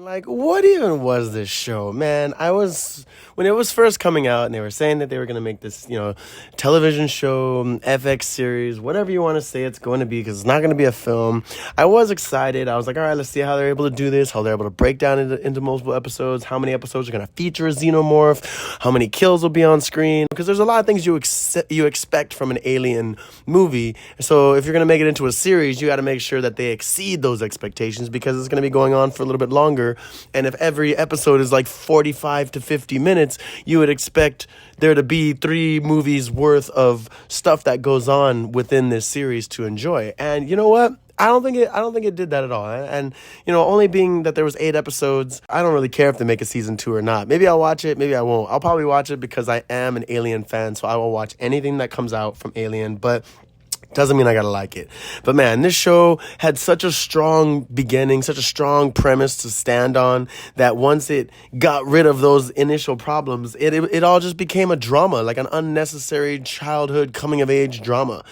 Like, what even was this show, man? When it was first coming out and they were saying that they were going to make this, television show, FX series, whatever you want to say it's going to be, because it's not going to be a film. I was excited. I was like, all right, let's see how they're able to do this, how they're able to break down into multiple episodes, how many episodes are going to feature a xenomorph, how many kills will be on screen, because there's a lot of things you expect from an alien movie. So if you're going to make it into a series, you got to make sure that they exceed those expectations, because it's going to be going on for a little bit longer. And if every episode is like 45 to 50 minutes, you would expect there to be 3 movies worth of stuff that goes on within this series to enjoy. And you know what? I don't think it did that at all. And only being that there was 8 episodes, I don't really care if they make a season 2 or not. Maybe I'll watch it, maybe I won't. I'll probably watch it because I am an Alien fan, so I will watch anything that comes out from Alien, but doesn't mean I gotta like it. But man, this show had such a strong beginning, such a strong premise to stand on, that once it got rid of those initial problems, it all just became a drama, like an unnecessary childhood coming of age drama.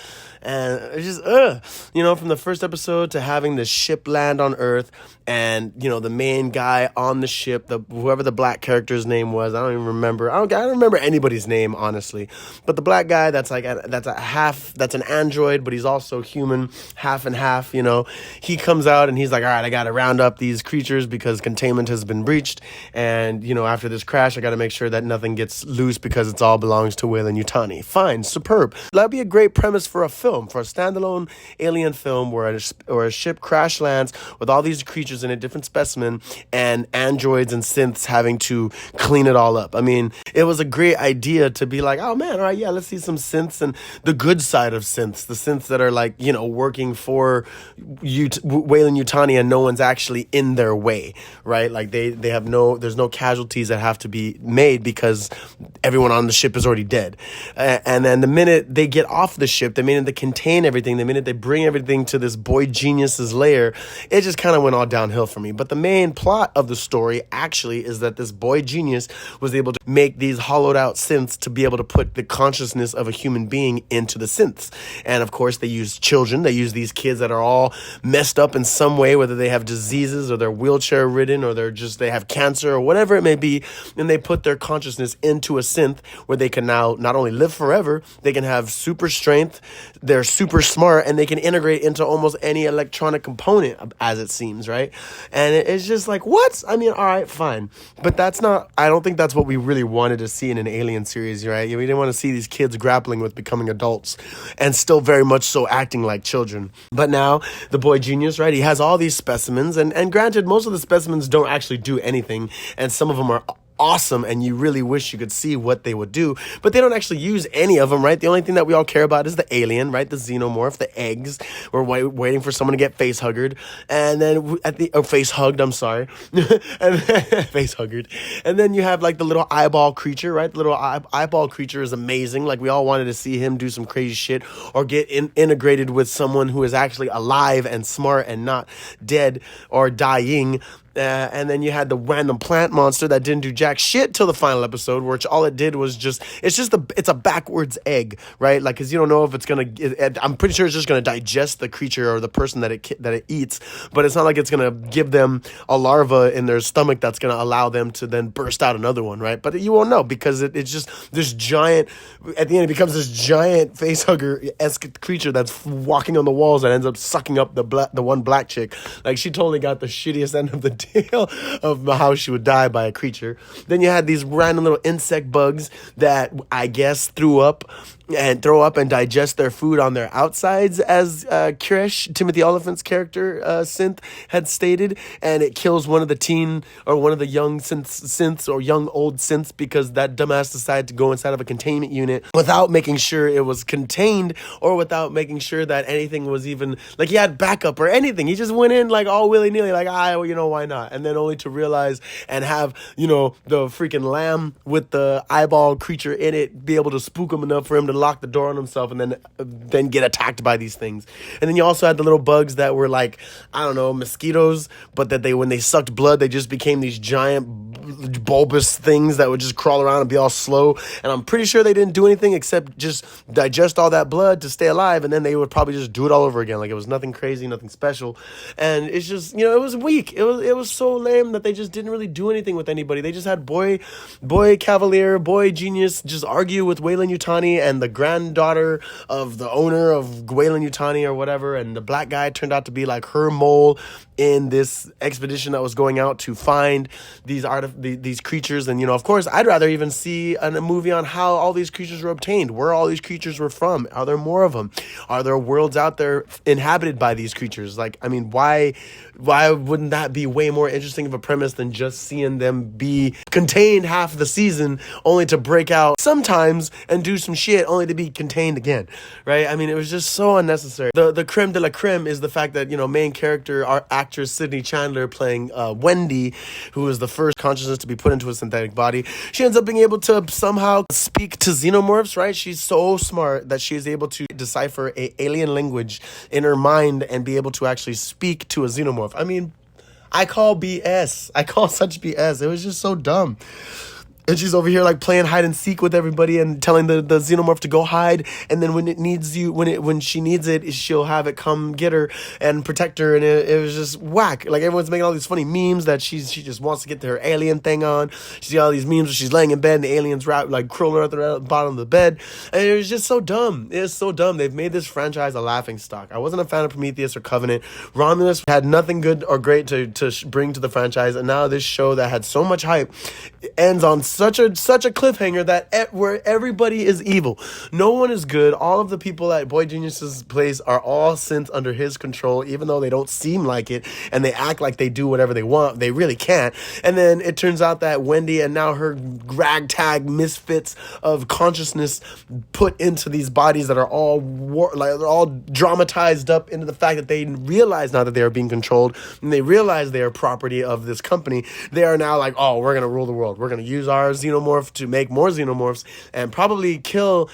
And it's just, from the first episode to having the ship land on Earth, and the main guy on the ship, whoever the black character's name was, I don't even remember. I don't remember anybody's name, honestly. But the black guy that's an android, but he's also human, half and half. He comes out and he's like, all right, I got to round up these creatures because containment has been breached, and after this crash, I got to make sure that nothing gets loose because it all belongs to Weyland-Yutani. Fine, superb. That'd be a great premise for a film, for a standalone alien film where a ship crash lands with all these creatures in a different specimen and androids and synths having to clean it all up. I mean, it was a great idea to be like, oh man, all right, yeah, let's see some synths and the good side of synths, the synths that are like, working for Weyland-Yutani and no one's actually in their way, right? Like there's no casualties that have to be made because everyone on the ship is already dead. And then the minute they get off the ship, the minute they contain everything, the minute they bring everything to this boy genius's lair, it just kind of went all downhill for me. But the main plot of the story actually is that this boy genius was able to make these hollowed out synths to be able to put the consciousness of a human being into the synths. And of course, they use children. They use these kids that are all messed up in some way, whether they have diseases or they're wheelchair ridden or they have cancer or whatever it may be. And they put their consciousness into a synth where they can now not only live forever, they can have super strength, they're super smart, and they can integrate into almost any electronic component, as it seems, right? And it's just like, what? I mean, all right, fine. But I don't think that's what we really wanted to see in an Alien series, right? We didn't want to see these kids grappling with becoming adults and still very much so acting like children. But now, the boy genius, right? He has all these specimens, and granted, most of the specimens don't actually do anything, and some of them are awesome and you really wish you could see what they would do, but they don't actually use any of them, right? The only thing that we all care about is the alien, right? The xenomorph, the eggs. We're waiting for someone to get face hugged, and then face hugged, I'm sorry. And face hugged. And then you have like the little eyeball creature, right? The little eyeball creature is amazing. Like we all wanted to see him do some crazy shit or get integrated with someone who is actually alive and smart and not dead or dying. And then you had the random plant monster that didn't do jack shit till the final episode, which all it did was it's a backwards egg, right? Like, cause you don't know if I'm pretty sure it's just gonna digest the creature or the person that it eats, but it's not like it's gonna give them a larva in their stomach that's gonna allow them to then burst out another one, right? But you won't know because it's just this giant. At the end, it becomes this giant facehugger-esque creature that's walking on the walls that ends up sucking up the one black chick. Like she totally got the shittiest end of the deal of how she would die by a creature. Then you had these random little insect bugs that I guess throw up and digest their food on their outsides, as Krish, Timothy Oliphant's character, synth, had stated, and it kills one of the young synths or young old synths because that dumbass decided to go inside of a containment unit without making sure it was contained or without making sure that anything was even, like he had backup or anything. He just went in like all willy-nilly, like, why not? And then only to realize and have, the freaking lamb with the eyeball creature in it be able to spook him enough for him to lock the door on himself and then get attacked by these things. And then you also had the little bugs that were like, I don't know, mosquitoes, but that when they sucked blood, they just became these giant bulbous things that would just crawl around and be all slow. And I'm pretty sure they didn't do anything except just digest all that blood to stay alive. And then they would probably just do it all over again. Like, it was nothing crazy, nothing special. And it's just, it was weak. It was so lame that they just didn't really do anything with anybody. They just had boy Cavalier, boy genius just argue with Weyland Yutani and the granddaughter of the owner of Weyland Yutani or whatever. And the black guy turned out to be like her mole in this expedition that was going out to find these creatures. And, of course, I'd rather even see a movie on how all these creatures were obtained, where all these creatures were from. Are there more of them? Are there worlds out there inhabited by these creatures? Like, I mean, why wouldn't that be way more interesting of a premise than just seeing them be contained half the season only to break out sometimes and do some shit only to be contained again, right? I mean, it was just so unnecessary. The creme de la creme is the fact that, main character, our actress Sydney Chandler playing Wendy, who was the first consciousness to be put into a synthetic body. She ends up being able to somehow speak to xenomorphs, right? She's so smart that she is able to decipher a alien language in her mind and be able to actually speak to a xenomorph. I mean, I call BS. I call such BS. It was just so dumb. And she's over here like playing hide and seek with everybody and telling the xenomorph to go hide. And then when she needs it, she'll have it come get her and protect her. And it was just whack. Like, everyone's making all these funny memes that she just wants to get her alien thing on. She see all these memes where she's laying in bed and the aliens like crawling at the bottom of the bed. And it was just so dumb. It was so dumb. They've made this franchise a laughing stock. I wasn't a fan of Prometheus or Covenant. Romulus had nothing good or great to bring to the franchise. And now this show that had so much hype ends on such a cliffhanger that where everybody is evil. No one is good. All of the people at Boy Genius's place are all synth under his control, even though they don't seem like it and they act like they do whatever they want. They really can't. And then it turns out that Wendy and now her ragtag misfits of consciousness put into these bodies that are all they're all dramatized up into the fact that they realize now that they are being controlled and they realize they are property of this company. They are now like, oh, we're going to rule the world. We're going to use our xenomorph to make more xenomorphs and probably kill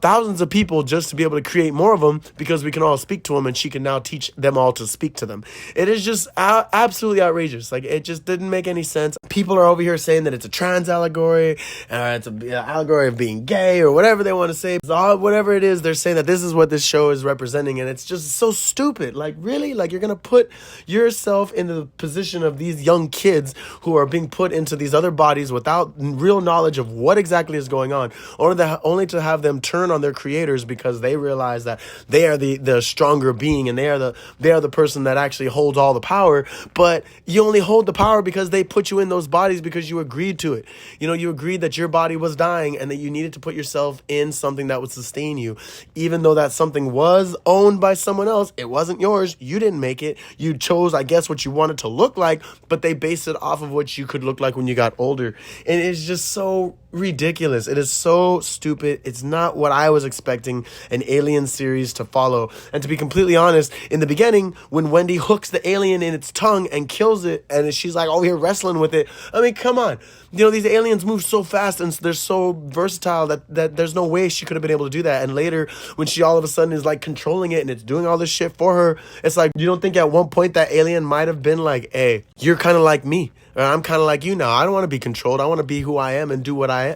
thousands of people just to be able to create more of them because we can all speak to them and she can now teach them all to speak to them. It is just absolutely outrageous. Like, it just didn't make any sense. People are over here saying that it's a trans allegory or it's an allegory of being gay or whatever they want to say. Whatever it is, they're saying that this is what this show is representing, and it's just so stupid. Like, really? Like, you're going to put yourself in the position of these young kids who are being put into these other bodies without real knowledge of what exactly is going on, only to have them turn on their creators because they realize that they are the stronger being and they are the person that actually holds all the power. But you only hold the power because they put you in those bodies because you agreed to it. You agreed that your body was dying and that you needed to put yourself in something that would sustain you. Even though that something was owned by someone else, it wasn't yours. You didn't make it. You chose, I guess, what you wanted to look like, but they based it off of what you could look like when you got older. And it's just so ridiculous. It is so stupid. It's not what I was expecting an alien series to follow. And to be completely honest, in the beginning, when Wendy hooks the alien in its tongue and kills it, and she's like over here wrestling with it, I mean, come on. These aliens move so fast and they're so versatile that there's no way she could have been able to do that. And later, when she all of a sudden is like controlling it and it's doing all this shit for her, it's like, you don't think at one point that alien might have been like, hey, you're kind of like me. Or I'm kind of like you now. I don't want to be controlled. I want to be who I am and do what I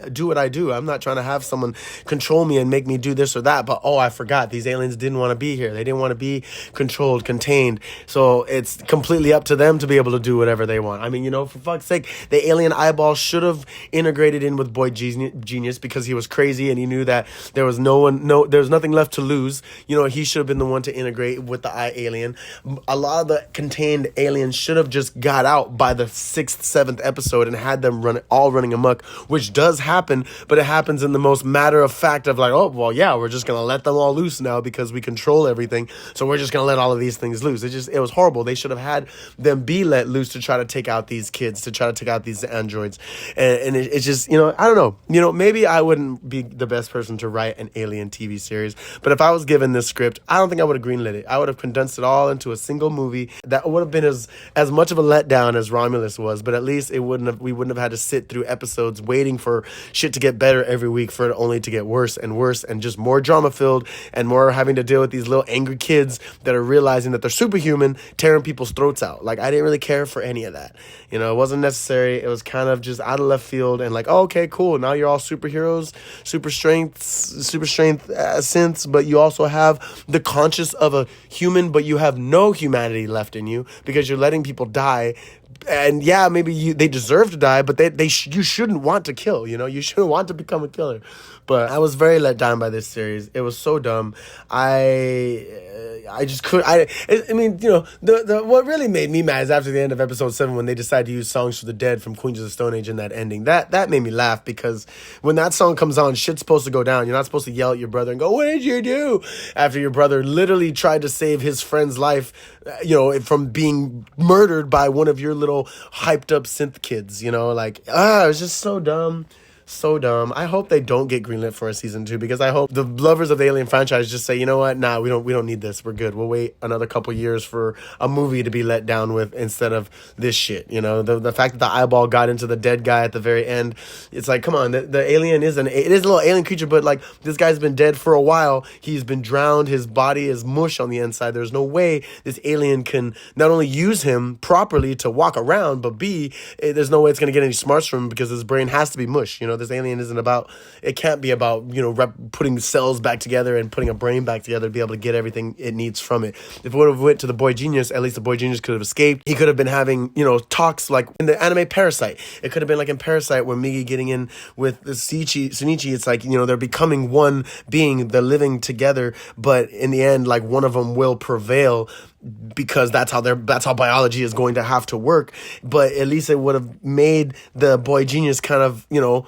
do. I'm not trying to have someone control me and make me do this or that. But, I forgot. These aliens didn't want to be here. They didn't want to be controlled, contained. So it's completely up to them to be able to do whatever they want. I mean, for fuck's sake, the alien eyeball should have integrated in with Boy Genius because he was crazy and he knew that there was there was nothing left to lose. He should have been the one to integrate with the alien. A lot of the contained aliens should have just got out by the 6th, 7th episode and had them running amok, which does happen, but it happens in the most matter of fact of like, oh, well, yeah, we're just going to let them all loose now because we control everything. So we're just going to let all of these things loose. It was horrible. They should have had them be let loose to try to take out these kids, to try to take out these androids. And it's just, I don't know. Maybe I wouldn't be the best person to write an alien TV series, but if I was given this script, I don't think I would have greenlit it. I would have condensed it all into a single movie that would have been as much of a letdown as Romulus was, but at least we wouldn't have had to sit through episodes waiting for for shit to get better every week, for it only to get worse and worse, and just more drama filled, and more having to deal with these little angry kids that are realizing that they're superhuman, tearing people's throats out. Like, I didn't really care for any of that. You know, it wasn't necessary. It was kind of just out of left field, and like, oh, okay, cool. Now you're all superheroes, super strength synths, but you also have the conscience of a human, but you have no humanity left in you because you're letting people die. And yeah, maybe they deserve to die, but you shouldn't want to kill, you know? You shouldn't want to become a killer. But I was very let down by this series. It was so dumb. I just couldn't. I mean, you know, the what really made me mad is after the end of episode 7 when they decided to use Songs for the Dead from Queens of the Stone Age in that ending. That made me laugh, because when that song comes on, shit's supposed to go down. You're not supposed to yell at your brother and go, "What did you do?" after your brother literally tried to save his friend's life, you know, from being murdered by one of your little hyped up synth kids, you know, like, it was just so dumb. So dumb. I hope they don't get greenlit for a season 2, because I hope the lovers of the Alien franchise just say, you know what, nah, we don't need this. We're good. We'll wait another couple years for a movie to be let down with instead of this shit. You know, the fact that the eyeball got into the dead guy at the very end, it's like, come on, the alien is a little alien creature, but like, this guy's been dead for a while. He's been drowned. His body is mush on the inside. There's no way this alien can not only use him properly to walk around, but B, there's no way it's going to get any smarts from him, because his brain has to be mush. You know, this alien isn't about, it can't be about, you know, putting cells back together and putting a brain back together to be able to get everything it needs from it. If it would have went to the boy genius, at least the boy genius could have escaped. He could have been having, you know, talks like in the anime Parasite. It could have been like in Parasite where Migi getting in with the Sunichi. It's like, you know, they're becoming one being, they're living together, but in the end, like, one of them will prevail, because that's how biology is going to have to work. But at least it would have made the boy genius kind of, you know,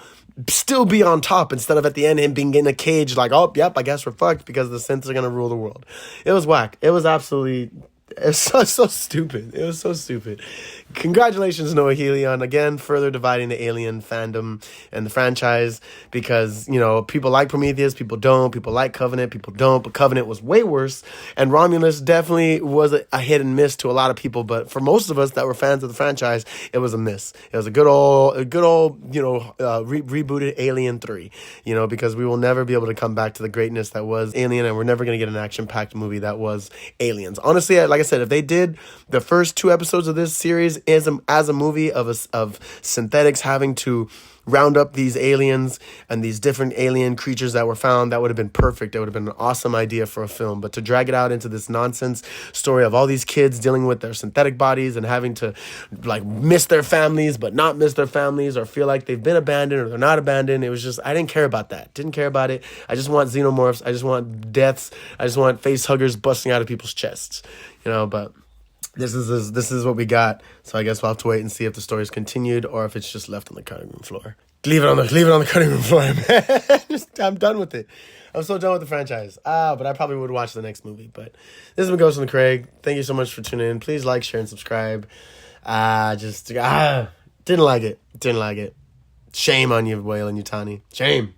still be on top, instead of at the end him being in a cage like, oh, yep, I guess we're fucked because the synths are going to rule the world. It was whack. It was absolutely... It's so stupid. It was so stupid. Congratulations, Noah Healy, on again further dividing the Alien fandom and the franchise, because, you know, people like Prometheus, people don't. People like Covenant, people don't. But Covenant was way worse, and Romulus definitely was a hit and miss to a lot of people. But for most of us that were fans of the franchise, it was a miss. It was a good old, you know, rebooted Alien 3. You know, because we will never be able to come back to the greatness that was Alien, and we're never going to get an action-packed movie that was Aliens. Honestly, like I said, if they did the first 2 episodes of this series as a movie of synthetics having to round up these aliens and these different alien creatures that were found, that would have been perfect. It would have been an awesome idea for a film. But to drag it out into this nonsense story of all these kids dealing with their synthetic bodies and having to, like, miss their families but not miss their families, or feel like they've been abandoned or they're not abandoned, it was just, I didn't care about that. Didn't care about it. I just want xenomorphs. I just want deaths. I just want face huggers busting out of people's chests. You know, but this is what we got. So I guess we'll have to wait and see if the story's continued or if it's just left on the cutting room floor. Leave it on the cutting room floor, man. I'm done with it. I'm so done with the franchise. But I probably would watch the next movie. But this has been Ghost and Craig. Thank you so much for tuning in. Please like, share, and subscribe. Didn't like it. Shame on you, Whale and Yutani. Shame.